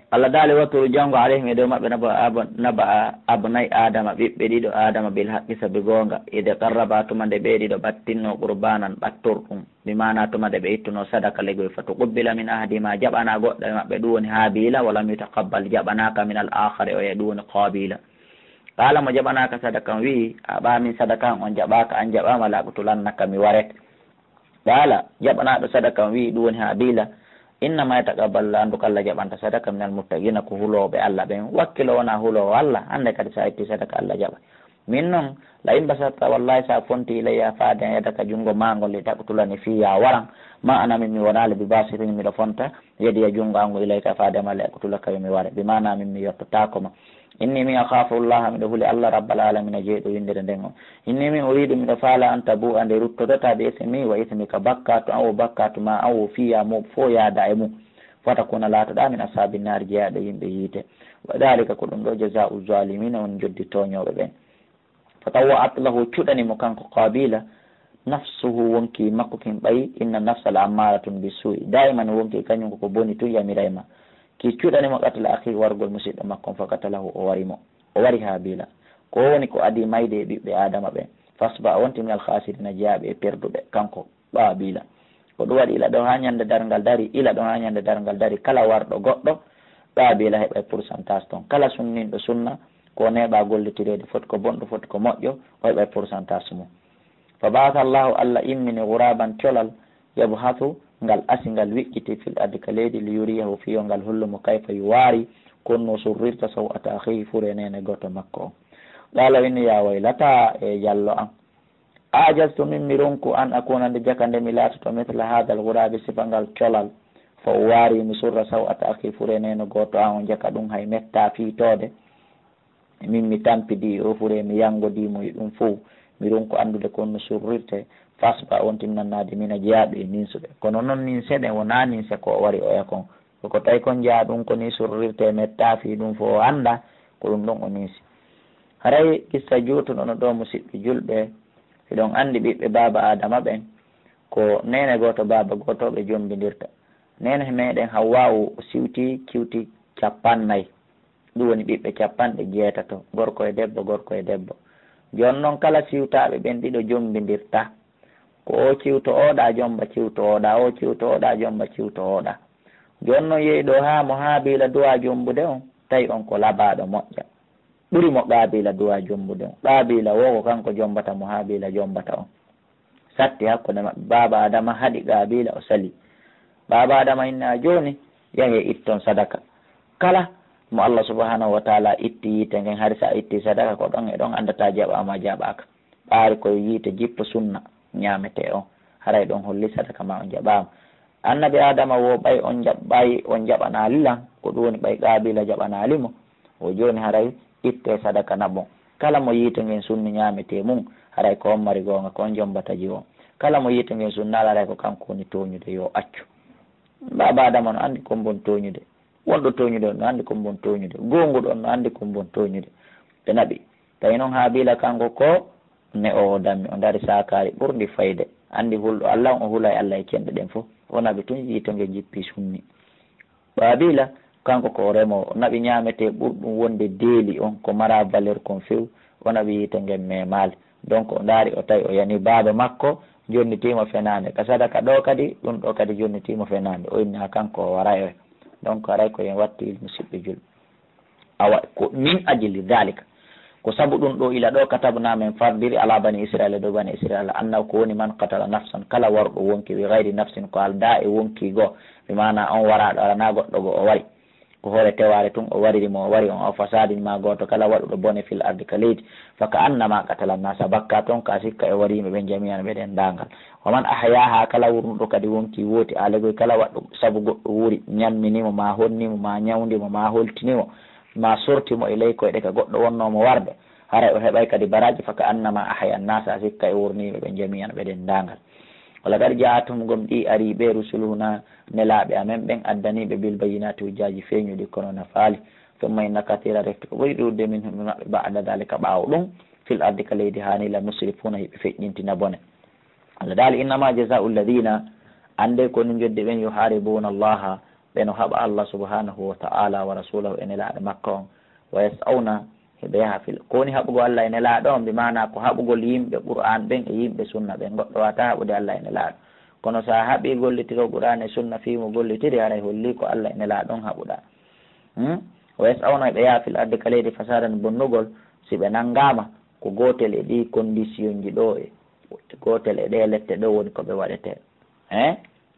Allah dali waturu jango alayhim e dow maɓɓe naba abnay adama ɓiɓɓe ɗiɗo adama bil haqqi sabi gonga ide qarraba tuma nde ɓe ɗiɗo ɓattinno qurbanan ɓattorɗum mi mana tuma nde ɓe ittuno sadaka legoy fa tuqubbila min ahadima jaɓana goɗɗo e maɓɓe ɗum woni habila walam yutaqabbal jaɓanaka min al akhari o e ɗum woni qabila kala mo jaɓanaka sadaka wi a ɓamin sadaka on jaɓaka an jaɓama laɓutulannaka mi waret kala jaɓanaɗo sadaka wi ɗum woni habila innama yataqabbalu andu Allah jaɓanta sadaka minal muttaqina ko huloɓe Allah ɓen wakkilo wona hulowo Allah hande kadi sa itti sadaka Allah jaɓa min noon la in basatta wallahi sa fonti ilayya faade yadaka jungo magol li taqtulani fiya waran ma ana min mi wonale bi basirin miɗo fonta yedi e jungo ango ilayka faade ma li aqtulaka yomi ware bi mana min mi yettotakoma inni mi akhafu llaha miɗo huuli Allah rabbal alamina jeeɗo windere nden o inni mi uridu miɗo faala an tabu ande ruttodota ɓe ismi wa ismika bakkatu an wo bakkatu ma an wo fiya mum fo yaada e mum fota kuna laatoɗa min asabi naari jeeyaɗo yimɓe yiite wa dalika ko ɗum ɗo jazau zalimina won joddi toñoɓe ɓen fa tawa atlahu cuɗanimo kanko qabila nafsuhu wonki makko kin ɓayi inna nafsa la ammaratun bisui daiman wonki kañum koko boni tu yamirayma ki cuɗanimo qatala akhi wargol musidɗo makko fa qatalahu o warimo o wari habila ko woni ko adi mayde e ɓiɓɓe adama ɓen fasba wonti min al khasirina jeeyaɓe e perduɓe kanko qabila ko ɗum waɗi ila ɗo ha ñande dargal dari ila ɗo ha ñande dargal dari kala warɗo goɗɗo qabila heɓa pourcentage toon kala sunninɗo sunna ko neɓa gollitirede foti ko bonɗo foti ko moƴƴo o heɓa pourcentage mum fa ba'atha Allahu Allah immini ghuraban colal yabhathu ngal asingal wiƴƴiti fil ardi ka leydi li yuriyahu fiyo ngal hollumo kayfa yuwaari konno surrirta sawata akhihi fure nene goto makko o qala inni ya waylata e jallo an ajastu min mi ronku an akuna nde jaka nde mi laatoto mithla hada al ghurabi sifa ngal colal fa waari mi surra sawata akhi fure nene goto an o jaka ɗum hay metta fiitode min mi tampidi o fure mi yangodimo e ɗum fo mi ronku andude konno surrirte fasba on tinnannade mina jeeyaɓe ninsuɓe kono noon nin seɗen wona nin se ko wari oya kon koko tawi kon jeeya ɗum ko ni surrirte metta fi ɗum fo o anda ko ɗum ɗon o ninsi haray kissa juutuɗono ɗo musidɓe julɓe eɗon andi ɓiɓɓe baba adama ɓen ko nene goto baba gotoɓe jombidirta nene meɗen Hawwa o siwti kiwti 50 ɗum woni ɓiɓɓe jeetato gorko e debbo joni noon kala siwtaɓe ɓen ɗiɗo jombidirta ko o ciwto oɗa jomba ciwto oɗa o ciwto oɗa jomba ciwto oɗa joni noon yeeyi ɗo ha mo haabila duwa jombude on tawi on ko labaɗo moƴƴa ɓuri mo qaabila duwa jombude on qaabila wo ko kanko jombata mo haabila jombata on satti hakkude maɓɓe baba adama haaɗi qaabila o sali baba adama inna joni yahe itton sadaka kala mo Allah subhanahu wa taala itti yiite ngen hari sa itti sadaka ko ɗon e ɗon andata jaɓama jaɓaka ɓaari koye yiite jippo sunna ñamete on haray ɗon holli sadaka ma on jaɓama annabi adama wo ɓay on jaɓɓayi on jaɓanali lan ko ɗum woni ɓay qaabila jaɓanalimo o joni haray itte sadaka nabon kala mo yiite ngen sunni ñamete mum haray ko on mari gonga ko on jombata ji on kala mo yiite ngen sunnal haray ko kanko woni toñude yo accu baba adama no andi kon bon toñude wonɗo toñude on no andi kon bon toñude gonguɗo on no andi kon bon toñude ɓe naɓi tawi noon haabila kanko ko ne o dammi o dari sakari ɓurdi fayde andi hulɗo Allah on o hulay Allah e cenɗe ɗen fof o naɓi tun yiito nge jippi sunni babila kanko ko remowo o naɓi ñamete ɓurɗum wonde deeli on ko mara valeur kon few o naɓi yiito ngen memale donc o daari o tawi o yani baba makko jonnitimo fenande ka sadaka ɗo kadi ɗum ɗo kadi jonnitimo fenande o inni ha kanko o waray o donc haray ko yen watti musidɓe julɓe awa ko min ajili dalika ko sabu ɗum ɗo ila ɗo katabna men fardiri ala bani israila dow bani israila annaw ko woni man qatala nafsan kala warɗo wonki wi gayri nafsin ko alda e wonki goo mi mana on waraɗo arana goɗɗo go o wari ko hoore teware tun o waririmo o wari on o fasadin ma goto kala waɗuɗo bone fil ardi ka leydi faka annama qatala nasa bakka toon ka sikka e warima ɓen jamiyan ɓeɗen dangal waman ahyaha kala wurnuɗo kadi wonki wooti alegoy kala waɗɗo saabu goɗɗo wuuri ñamminimo ma honnimo ma ñawdimo ma holtinimo ma sortimo e ley koyɗe ka goɗɗo wonnomo warde haray o heɓay kadi baraji faka annama ahya nasa sikka e wurniɓe ɓe jamiyan ɓeɗen dangal wala kadi jaatum gom ɗi ari ɓe rusuluna nelaɓe amen ɓen addaniɓe bil bayinati hujjaji feeñuɗi kono na faali tumma inna katira refti ko ɓuri ɗude min hum maɓɓe ba'da dalika ɓaawo ɗum fil ardi ka leydi hanila musrifuna hiɓe feƴƴintina bone Allah dali innama jaza'u alladhina ande ko ni jodde ɓen yuharibuna allaha ɓeno haɓa Allah subhanahu wa ta'ala wa rasulahu e nelaɗo makko on wa yas'awna heɓe yaha fil kowoni haɓugo Allah e nelaɗo on mbimana ko haɓugol yimɓe Qur'an ɓen e yimɓe sunna ɓen. Goɗɗo wata haɓude Allah e nelaɗo, kono sa haɓi gollitiro Qur'an e sunna fimo gollitiri haray holli ko Allah e nelaɗo on haɓuɗa. wa yas'awna ɓe yaha fil ardi ka leydi fasadan bonnugol, si ɓe nanngama ko gotel e ɗi condition ji ɗo e gotel e ɗe lette ɗo woni ko ɓe waɗete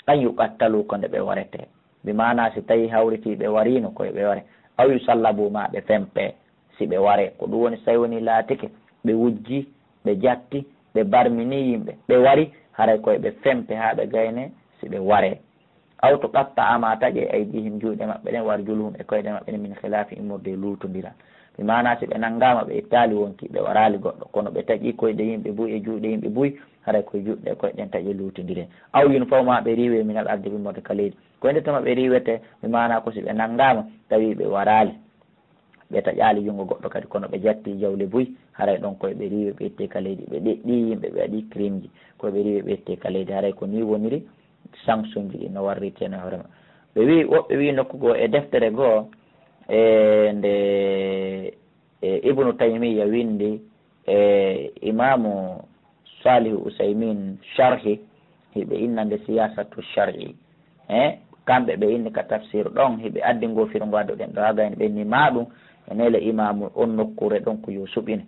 an yuqattalu ko nde ɓe warete, mbimana si tawi hawriti ɓe warino koye ɓe ware, aw yusallabu ma ɓe fempe si ɓe ware, ko ɗum woni so tawi woni laatike ɓe wujji ɓe jatti ɓe barmini yimɓe ɓe wari haray koye ɓe fempe ha ɓe gayne si ɓe ware. aw to qatta ama taƴe aydihim juuɗe maɓɓe ɗen war juluhum e koyɗe maɓɓe ɗen min khilafi immorde lutodiran, mbimana si ɓe nanngama ɓe ittali wonki ɓe warali goɗɗo, kono ɓe taƴi koyɗe yimɓe buy e juuɗe yimɓe buy haray koye juuɗe koyɗen taƴe lutodiren. aw yun faw ma ɓe riwe minal arde immorde ka leydi, koye nde tama ɓe riwete mbimana ko si ɓe nanngama tawi ɓe warali ɓe taƴali jungo goɗɗo kadi kono ɓe jatti jawle buy haray ɗon koye ɓe riwe ɓe itte ka leydi, ɓe ɗeɗɗi yimɓe ɓe waɗi crime ji koye ɓe riwe ɓe itte ka leydi, haray ko ni woniri sanction ji ɗi no warritene hoorema. ɓe wi woɓɓe wi nokkugo e deftere goo nde Ibnu Taymiya windi imamu Salihu Usaymin sharhi hiɓe innande siyasatu shar'i kamɓe ɓe inni ka tafsir ɗon hiɓe addi ngofirgo adduɗen ɗo hagayni ɓenni maɗum e nele imamu on nokkure ɗon ko yo suɓine,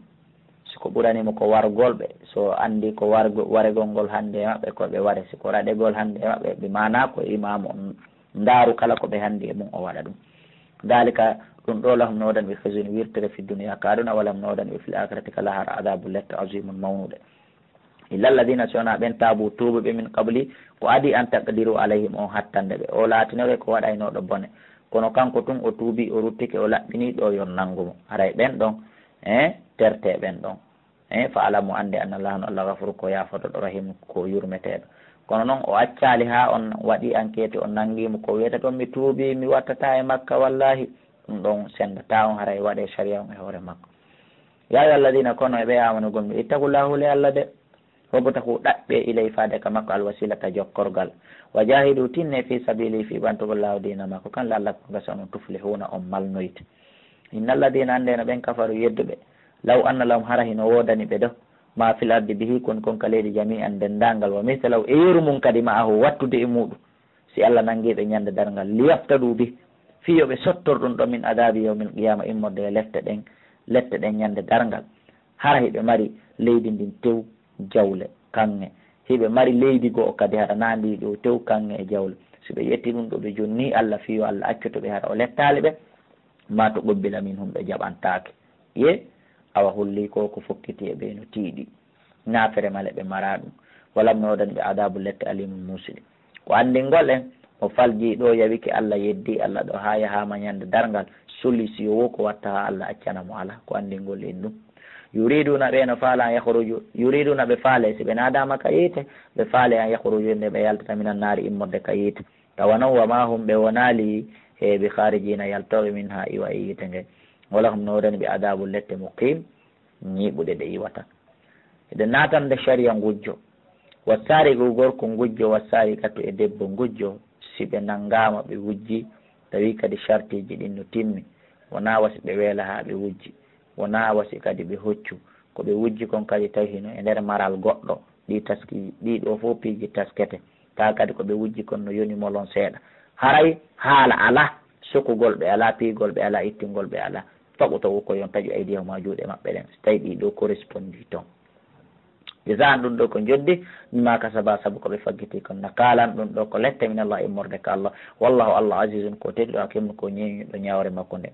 siko ɓuranimo ko wargol ɓe so andi ko waregol ngol hande e maɓɓe koɓe ware, siko raɗegol hande e maɓɓe ɓe mana ko imamu on ndaaru kala ko ɓe handi e mum o waɗa ɗum. dalika ɗum ɗo lahum nodan ɓe fesini wirtere fi duniya kaɗuna walam nodan ɓe fil akhirati kala har adabu letta azimun mawnude. illa alladina sona ɓen taabu tuuɓeɓe min qabli ko adi an taqdiru alayhim on hattande ɓe, o laatinoɓe ko waɗaynoɗo bone kono kanko tun o tuubi o ruttike o laɓɓini ɗo yon nanngumo haray ɓen ɗon terte ɓen ɗon fa alamu ande anna allah no allah gafuru ko yafotoɗo rahim ko yurmeteɗo. kono noon o accali ha on waɗi enquête on nanguimo ko wiyata toon mi tuubi mi wattata e makka wallahi ɗum ɗon sendata on haray waɗe sharia on e hoore makko. ya ayyuha alladina kono e ɓe amanugol mi ittaqullahu le allah de hobbata ko ɗaɓɓe ilay faade ka makko alwasilata jokkorgal wa jahidu tinne fi sabili fi ɓantugol law dina makko kan lallakum gasa on tuflihuna on malnoyte. inna alladina ande no ɓen kafaru yedduɓe law anna lahum hara hino wodani ɓe ɗo ma fil ardi bihi kon ka leydi jami an dendangal wa misalaw e yeru mum kadi ma aho wattude e muɗum si allah nanguiɓe ñande dargal liyaftadu bi fiyoɓe sottorɗum ɗo min adabi yawmil qiyama immorde e lette ɗen ñande dargal hara hiɓe mari leydi ndin tew jawle kange, hiɓe mari leydi goo kadi hara nandi ɗo tew kange e jawle, so ɓe yetti ɗum ɗo ɓe jonni allah fiyo allah accotoɓe hara o lettali ɓe ma to ɓobbila min hum ɓe jaɓantake ye awa holli ko fokkiti e ɓe no tiiɗi nafere male ɓe mara ɗum walam nodan ɓe adabu lette alimum musili ko andingol en o falji ɗo yawiki allah yeddi allah ɗo ha yahama ñande dargal solution wo ko watta ha allah accanamo ala ko andingol en ɗum. yuriduna ɓe no faala an yahruju yuriduna ɓe faale si ɓe nadama ka yiite ɓe faale an yahruju nde ɓe yaltata minan naari immorde ka yiite tawa noon wama hum ɓe wonali e ɓe harijina yaltoɓe min ha iwa e yiite nge wala hum nodani ɓe adabu lette muqim ñiɓuɗe ɗe iwata eɗe natande sharia gujjo wassari go gorko gujjo wassari gattu e debbo gujjo si ɓe nanngama ɓe wujji tawi kadi chartiji ɗin no timmi wona wasi ɓe weela ha ɓe wujji wona wasi kadi ɓe hoccu ko ɓe wujji kon kadi tawi hino e nder maral goɗɗo ɗi taski ɗiɗo fof piiji taskete ta kadi ko ɓe wujji kon no yoni molon seeɗa haray haala ala sokugol ɓe ala piigol ɓe ala ittingol ɓe ala faɓu taw ko yon taƴu aydiyahuma juuɗe maɓɓe ɗen so tawi ɗiɗo correspondi toon jasan ɗum ɗo ko joddi mima kasaba saabu koɓe faggiti kon na kalan ɗum ɗo ko lette min allah immorde ka allah wallahu allah azizun ko tedɗo hakimno ko ñeñuɗo ñawre makko nde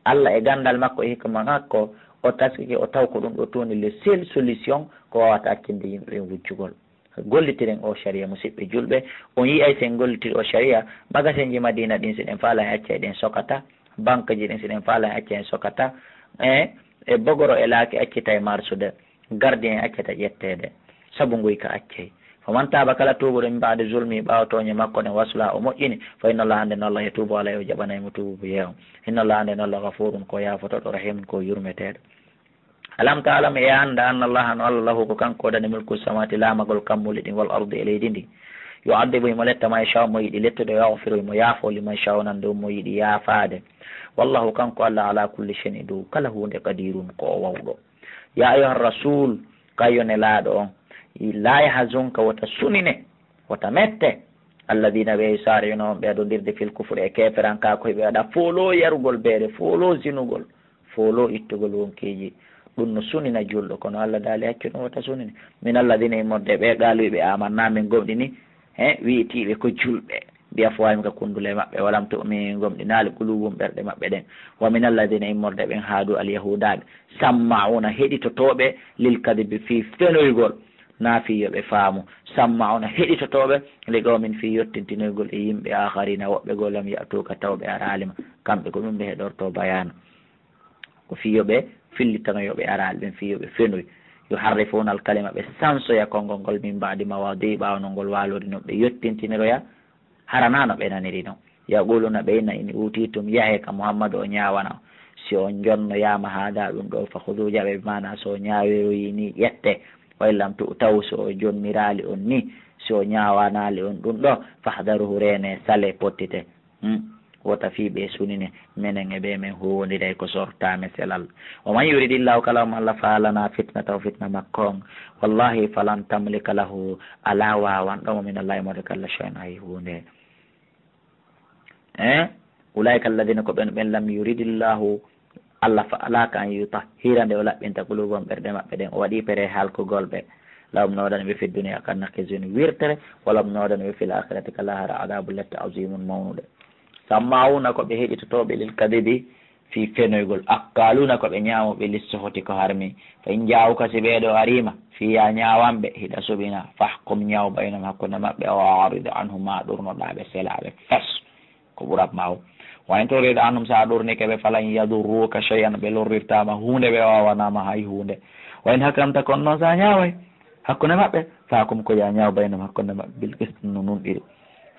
allah e gandal makko e hikma makko o taskiki o taw ko ɗum ɗo toni le seul solution ko wawata accinde yimɓe wujjugol gollitiren o sharia musidɓe julɓe on yiyay sen gollitiri o sharia magasin ji madina ɗin siɗen faala en acca eɗen sokata banque ji ɗin siɗen faala en acca en sokata e bogoro e laaki accita e marsude gardien accata ƴettede saabu ngoy ka accay faman taba kala tubuɗo min mbaade zulmi ɓawtoñe makko ɗen wasula o moƴƴini fa inna allah hande no allah yetubu alay o jaɓanaymo tububo yeew inna allah hande no allah gafurun ko yafotoɗo rahimun ko yurmeteɗo alam ta alam e anda anna allah no allah lahu ko kanko dani mulku samawati lamagol kammuli ɗin wal ardi e leydi ndi yu'adibu mo letta ma yasha mo yiɗi lettude yaghfiru mo yaafo liman sha nan dow mo yiɗi yaafaade wallahu kanko Allah ala kulli shay'in dow kala hunde qadirun ko wawɗo ya ayuha rasul kayo nelaaɗo on la yahzunka wota sunine wota mette alladina ɓe sarino on ɓeɗodirde fil kufre e keferan ka koye ɓe waɗa foolo yarugol beere foolo zinugol foolo ittugol wonkeji ɗum no sunina julɗo kono Allah daali haccu ɗum wota sunine min alladina immorde ɓe galuɓe amanna min gomɗini wiitiɓe ko julɓe mbiya fo waymi ka kundule maɓɓe walam to min gomɗinali qulubum ɓerɗe maɓɓe ɗen wa min alladina immorde ɓen haadu alyahudaɓe sammauna heɗitotoɓe lil kadibi fi fenoygol na fi yoɓe faamu sammauna heɗitotoɓe li qawmin fi yottintinoygol e yimɓe akharina woɓɓe goo lam yatuka tawɓe aralima kamɓe ko ɗum ɓe heɗorto bayana ko fiyoɓe fillitanoyoɓe aral ɓen fiyoɓe fenoy yuharrifuna al kalima ɓe sansoya konngol ngol min mbadi mawadi ɓawno ngol walori noon ɓe yottintiniroya haranano ɓe naniri noon yaquluna ɓeyna in utitum yahe ka mouhammadou o ñawana si on jonnoyama haada ɗum ɗo fa hudujaɓe mana so ñawiroyi ni ƴette waylam tu taw so o jonnirali on ni si o ñawanali on ɗum ɗo fahdaruhu rene sale pottite wota fiɓe sunine minen e ɓe men huwodiray ko sortame selal o man yuridillahu kalam Allah falana fitna taw fitna makko on wallahi falan tamlika lahu ala wawan ɗomo min allahi mode kalla chein hay hunde ulaika alladina ko ɓen lam yuridillahu Allah fa alaka an yutahhira nde o laɓɓinta qulubum ɓerɗe maɓɓe ɗen o waɗi pere halkugol ɓe lawum noɗan ɓe fi dunia kanna kisuni wirtere walam noɗan ɓe fil akhirati kalahara adabu letta azimun mawnuɗe sammawuna ko ɓe heɗitotoɓe lil kadibi fi fenoygol akkaluna ko ɓe ñamoɓe lissohoti ko harmi fa in jawuka si ɓeeɗo arima fiya ñawanɓe hiɗa suɓina fahkum ñaw baynum hakkude maɓɓe o aride anhum ma ɗurnoɗaɓe selaɓe fes ko ɓurat maw wayn toride anhum sa ɗurnike ɓe falan yadurruka cheyan ɓe lorrirtama hunde ɓe wawanama hay hunde wayn hakkamta kon noon sa ñaway hakkude maɓɓe fakum ko ya ñaw baynum hakkude maɓɓe bilkis no nun ɗiɗi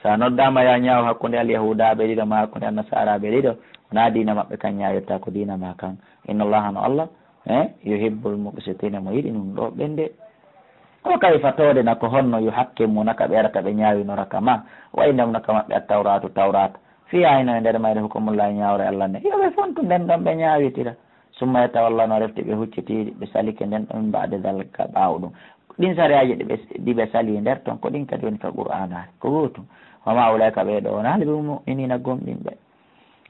sa noddama ya ñaaw hakkude alyahudaɓe ɗiɗo ma hakkude annasaraɓe ɗiɗo wona dina maɓɓe kan ñawitta ko dina ma kan inna allaha no Allah yuhibbul muqsitina mo yiɗi ɗum ɗo ɓende o kay fatode nako honno yo hakke mu naka ɓerata ɓe ñawinoraka ma waynam naka maɓɓe a tawratu tawrata fiyayno e nder mayde hukumullahi ñawre Allah nde yoɓe fontu nden ɗon ɓe ñawitira summa yatawallano refti ɓe huccitiɗi ɓe salike nden ɗon mbade dalka ɓaw ɗum ɗin sariyaji ɗiɓe sali nder toon ko ɗin kadi woni ka qur'anare ko gotum wama ulayka ɓeɗo wona haliɓe mu'minina gomɗinɓe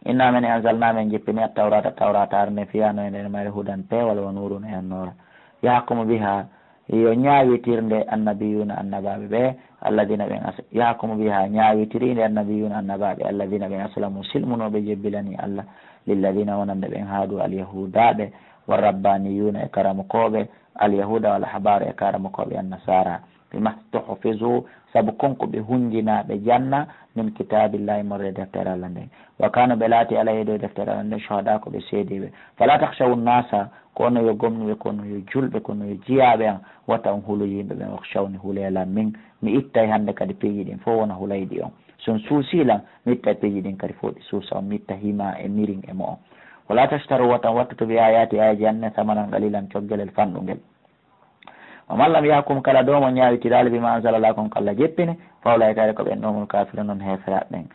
inna men anzalna men jippini a tawrata tawratare nde fiyano e nder mayre hudan pewal wa nurun e annora yahkumu biha yo ñawitirnde annabiyuna annabaɓe ɓe alladina ɓen yahkumu biha ñawitirinde annabiyuna annabaɓe alladina ɓen aslamu silmunoɓe jebbilani Allah lilladina wonande ɓen haadu alyahudaɓe wa rabbaniyuna e karamukoɓe alyahuda wal ahbar e karamukoɓe annasara bima tuhfizu sabu konko ɓe hunjinaɓe janna min kitabillahi morre deftere Allah nden wa kana ɓe laati alayhi dow deftere Allah nden shohada ko ɓe seediɓe fala tahshawu nnasa kono yo gomnuɓe kono yo julɓe kono yo jiyaɓe an wata on hulu yimɓe ɓen wakhshawni hulela min mi ittay hande kadi peeji ɗin fof wona hulayɗi on son suusilan mi itta peeji ɗin kadi fof ɗi suusa on mi itta hima e mirin e mo on wala tashtaru watan wattuto bi ayati ayaji anne samanan qalilan coggelel fanɗugel o mallam yahkum kala ɗo mo ñawitirali bima anzalallah kon ko Allah jeppine fawlay kayre ko ɓen ɗomol kafire noon heferaɓe ɓen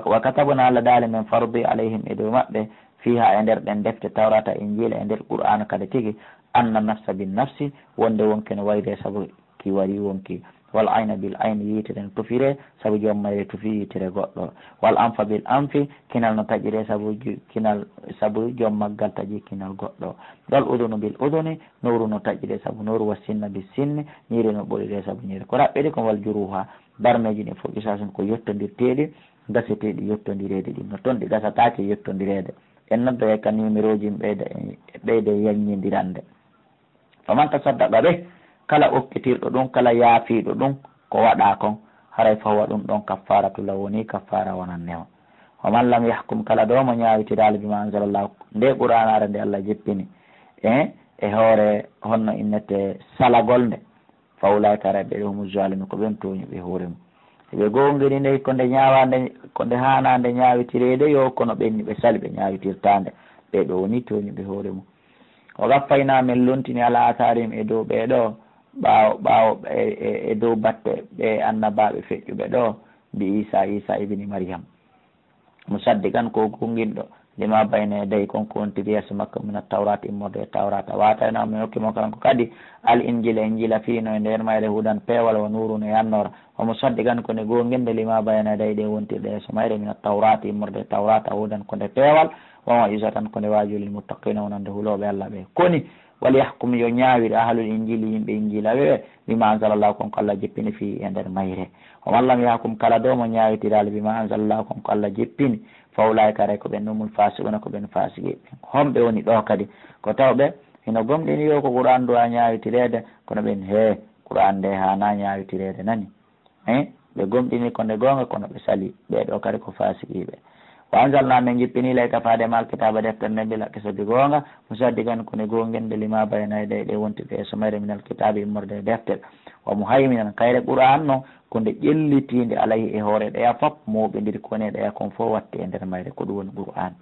wa katabuna Allah daali men fardi alayhim e dow maɓɓe fiha e nder ɗen defte tawrata injila e nder qur'ana kadi tigi anna nafsa bin nafsi wonde wonki no wayde saabu ki wari wonki wal ayna bil ayni yitire no tufire saabu joom mayre tufi yitire goɗɗo wal anfa bil anfi kinal no taƴire saabu joom maggal taƴi kinal goɗɗo wal udunu bil uduni nowru no taƴire saabu nowru wa sinna bis sinni ñiri no ɓolire saabu ñiri ko raɓɓeɗi ko wal juruha darmeji ɗi fof isasun ko yettodirteɗi gaseteɗi yettodirede ɗi no toon ɗi gasatake yettodirede en noddo e kan numéro ji ɓeyde yaññidirande faman tasaddaqa ɓe kala okkitirɗo ɗum kala yaafiɗo ɗum ko waɗa kon haray fawa ɗum ɗon kaffaratu law woni kaffara wonannewa wa man lam yahkum kala ɗo mo ñawitirali bima anzalallah nde qur'anare nde Allah jeppini e hoore honno innete salagol nde fa ulaika rabɓe ɗo humu zalimi ko ɓen toñuɓe hoore mum ɓe gongini nde konde ñawande konde hanande ñawitirede yo kono ɓenni ɓe sali ɓe ñawitirtande ɓeɗo woni toñuɓe hoore mum o gaffayna men lontini ala atharim e dow ɓeɗo ɓaawo e dow batte ɓe annabaɓe feƴƴuɓe ɗo mbi isa ibni mariame musaddiqan ko gonginɗo lima bayna yaday konko wontiri yeeso makko min tawrat immorde e tawrat a watayno mi hokkimo kanko kadi al injila fiino e nder mayre hudan peewal wa nurun e yannora o musaddiqan kone gonginde lima bayna yaday ɗe wontirɗe yeeso mayre min tawrat immorde e tawrat a hudan konde peewal wama isatan konde wajulil muttaqina wonande huuloɓe allah ɓe koni waliyahkum yo ñaawir ahlul injili yimɓe injila ɓe bima anzalallahu konko allah jeppini fi e nder mayre o wallam yahkum kala ɗo mo ñawitirali bima anzalallahu konko allah jeppini fawlayka ray ko ɓen numul fasiquna ko ɓen fasiki homɓe woni ɗo kadi ko tawɓe ino gomɗini yo ko qur'an do a ñawitirede kono ɓen he qur'an nde hana ñawitirede nani ɓe gomɗini konde gonga kono ɓe sali ɓeɗo kadi ko fasikiɓe wa anzalna min jippini lay kafade mal kitaba deftere nde mbila kesobi gonga musaddiqan kone gongende lima bayna yaday ɗe wontiɓe e somayre minal kitabe immorde e deftere wa muhayminan kayre qur'an no konde ƴellitinde alayhi e hoore ɗeya foof moɓediri kone ɗeya kon fof watte e nder mayre ko ɗum woni qur'an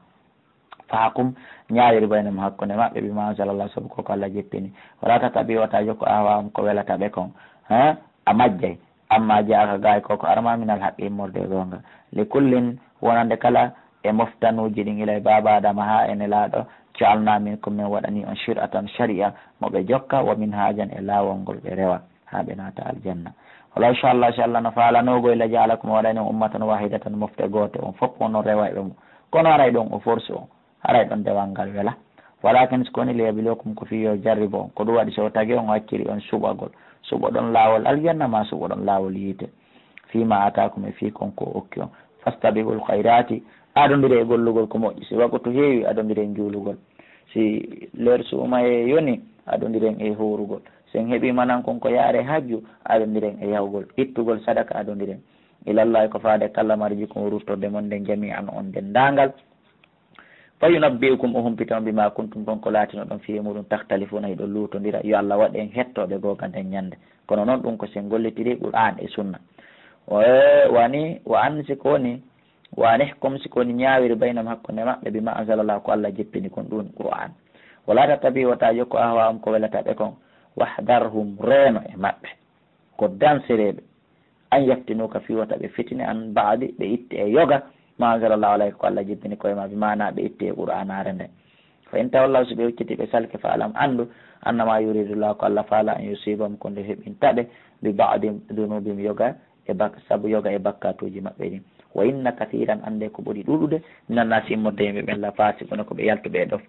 faakum ñawiri baynam hakkunde maɓɓe bima anzalallah saabu koko allah jeppini wala tataɓi wata jokko awam ko welata ɓe kon a majjay amma jaaka gay koko arma minal haqqi immorde gonga li kullin wonande kala e moftanuji ɗin ilay baba adama ha ene laaɗo caalna min komin waɗani on shir'atan sharia moɓe jokka wa min hajan e laawol ngol ɓe rewa ha ɓe naata aljanna wala inchallah si allah no faalanogo ila jaalakum waɗani ummatan wahidatan mofte goote on fof ono rewa e ɗum kono aray ɗon o force on aray ɗon dewal ngal wela walakin so koni liyabilokum ko fiyo jarribo on ko ɗum waɗi so tagi on hakkiri on suɓagol suɓoɗon laawol aljanna ma suɓoɗon laawol yiite fima atakum e fi konko okki on fastabiqul khayrati aɗondire e gollugol ko moƴƴi si wako to heewi aɗondiren juulugol si leer suuma e yoni aɗondiren e horugol sen heeɓima nan konko yaare hajju aɗondiren e yawgol ittugol sadaka aɗondiren ilallahi ko faade kala marji ko ruttorde mon nden jami an on dendagal fa yunabbi'ukum o humpitama bima kuntum konko laatino ɗon fiye muɗum tahtalifuna hiɗo luutodira yo allah waɗen hettoɓe googa nden ñande kono noon ɗum ko sen gollitiri qur'an e sunna wani wa an siko woni wani comme siko woni ñaawiri baynam hakkunde maɓɓe bima anzalallah ko allah jeppini kon ɗum qur'an wala tatabi wata jokko ahwa am ko welataɓe kon wahdarhum reeno e maɓɓe ko dansereɓe an yaftinuka fi wata ɓe fitine an baadi ɓe itti e yoga ma anzalallahu alayka ko allah jeppini koye ma bimana ɓe itti e qur'anare nde fa in tawallahu so ɓe hocciti ɓe salke fa alam andu annama yuridullah ko allah faala an yusibam ko nde heɓintaɓe bi baadi dunubim yoga e saabu yoga e bakkatuji maɓɓe ɗin wa inna kathiran ande ko ɓuri ɗuɗude minan nasi immorde yimɓe ɓen la fasiquna ko ɓe yaltuɓe e ɗofta